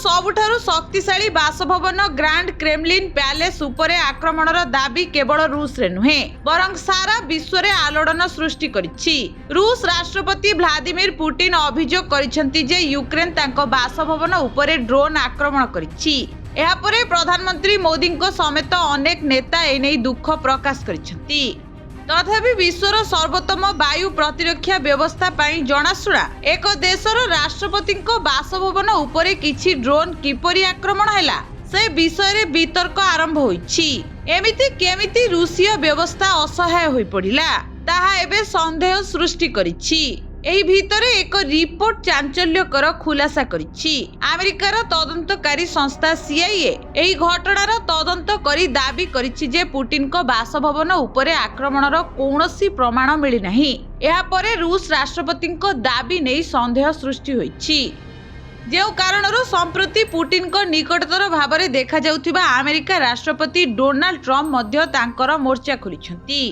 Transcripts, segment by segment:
सबुठारु शक्तिशाली बासभवन grand Kremlin palace उपरे आक्रमणर दाबी केवल रूस रे नुहे बरं सारा विश्व रे आलोड़न सृष्टि करिछि। रूस राष्ट्रपति व्लादिमीर पुतिन अभियोग करिसेंति जे यूक्रेन तांको बासभवन उपरे ड्रोन आक्रमण करिछि। एहा परे प्रधानमंत्री मोदी समेत अनेक नेता एने दुख प्रकाश करिसेंति। तथापि विश्वर सर्वोत्तम वायु प्रतिरक्षा व्यवस्था पाई जनाशुना एक देशर राष्ट्रपति बासभवन उपरे किछि ड्रोन किपरि आक्रमण हैला से विषय रे वितर्क आरंभ होइछि। एमिति केमिति रूसीय व्यवस्था असहाय होई पड़िला ताहा एबे संदेह सृष्टि करिछि। एही भितरे एक रिपोर्ट चांचल्यकर खुलासा करिछि। अमेरिकार तदंतकारी संस्था सीआईए एही घटनार तदंत करी दाबी करिछि जे पुतिन को बासभवन उपरे आक्रमणर कौनसी प्रमाण मिली नाही। एहा परे रूस राष्ट्रपति दाबी नै संदेह सृष्टि होइछि। जेउ कारणर संप्रति पुतिन को निकटतर भाबरे देखा जाउथिबा अमेरिका राष्ट्रपति डोनाल्ड ट्रम्प मध्य तांकर मोर्चा खोलिछंती।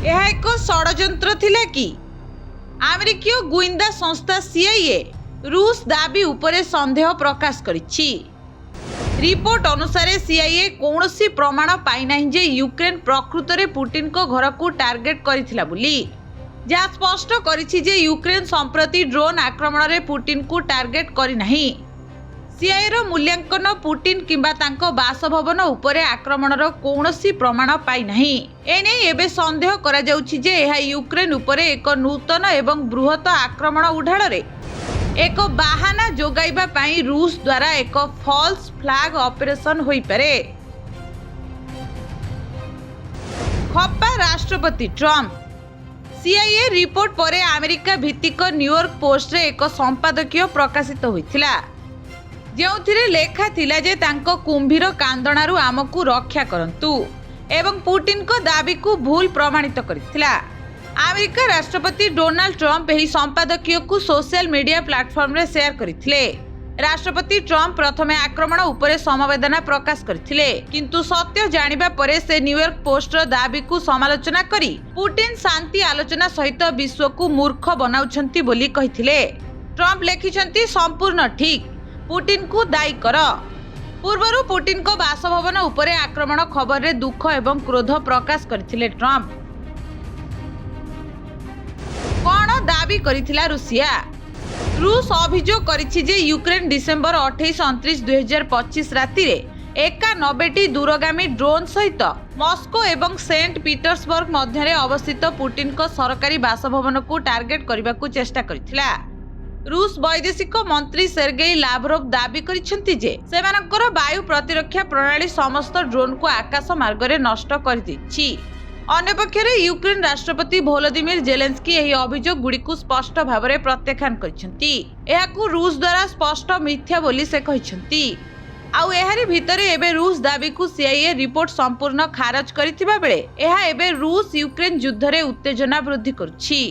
यह एक षड्यंत्र थिला कि अमेरिकीय गुइंदा संस्था सीआईए रूस दाबी उपरे संदेह प्रकाश करिछि। रिपोर्ट अनुसार सीआईए कौनसी प्रमाण पाई नाही जे यूक्रेन प्रकृत रे पुतिन को घर को टार्गेट करिथिला बोली, जहाँ स्पष्ट करिछि जे यूक्रेन संप्रति ड्रोन आक्रमण रे पुतिन को टार्गेट करि नाही। सीआईएर मूल्यांकन पुतिन किंबा तांको बासभवन उपरे आक्रमणर कौनसी प्रमाण पाई नाही। एने एबे संदेह करा जाउछि जे एहा यूक्रेन उपरे एक नूतन एवं बृहत आक्रमण उढाड़े एक बाहाना जोगाइबा पाई रूस द्वारा एक फॉल्स फ्लैग ऑपरेशन होई पारे। खप्पा राष्ट्रपति ट्रम्प। सीआईए रिपोर्ट परे अमेरिका भित्तिक न्यूयॉर्क पोस्ट रे एक संपादकीय प्रकाशित होइथिला जेउथिरे लेखा थिला जे तांको कुंभीर कांदणारू आमकू रक्षा करंतु एवं पुतिन को दाबी को भूल प्रमाणित करिथिला। अमेरिका राष्ट्रपति डोनाल्ड ट्रम्प एही संपादकीय को सोशल मीडिया प्लेटफॉर्म रे शेयर करिथिले। राष्ट्रपति ट्रम्प प्रथमे आक्रमण उपरे समवेदना प्रकाश करथिले, किंतु सत्य जानिबा परे से न्यूयॉर्क पोस्ट रो दाबी को समालोचना करी पुतिन शांति आलोचना सहित विश्व को मूर्ख बनाउछंती बोली कहिथिले। ट्रम्प लेखिछंती संपूर्ण ठीक, पुतिन को दायी कर। पूर्वरु पुतिन को बासभवन उपरे आक्रमण खबर रे दुख एवं क्रोध प्रकाश करथिले ट्रम्प। कोन दाबी करिथिला रूसिया? रूस अभियोग करिछि जे यूक्रेन डिसेंबर 28-29, 2025 राति रे 91टी दूरगामी ड्रोन सहित मॉस्को एवं सेंट पीटर्सबर्ग मध्य रे अवस्थित पुतिन को सरकारी बासभवन को टार्गेट करबा को चेष्टा करिथिला। रूस वैदेशिक मंत्री सेर्गेई लाव्रोव दाबी करिसेंति जे सेमानकर वायु प्रतिरक्षा प्रणाली समस्त ड्रोन को आकाश मार्ग रे नष्ट कर दिछि। अन्य पक्षरे यूक्रेन राष्ट्रपति वोलोदिमीर जेलेंस्की एही अभियोग गुडी को स्पष्ट भाव में प्रत्याख्यान करिसेंति। एहाकू रूस द्वारा स्पष्ट मिथ्या बोली से कहिसेंति। आउ एहारी भितरे एबे रूस दाबी को सीआईए रिपोर्ट संपूर्ण खारज करिथिबा बेले एहा एबे रूस यूक्रेन युद्ध रे उत्तेजना वृद्धि करुछि।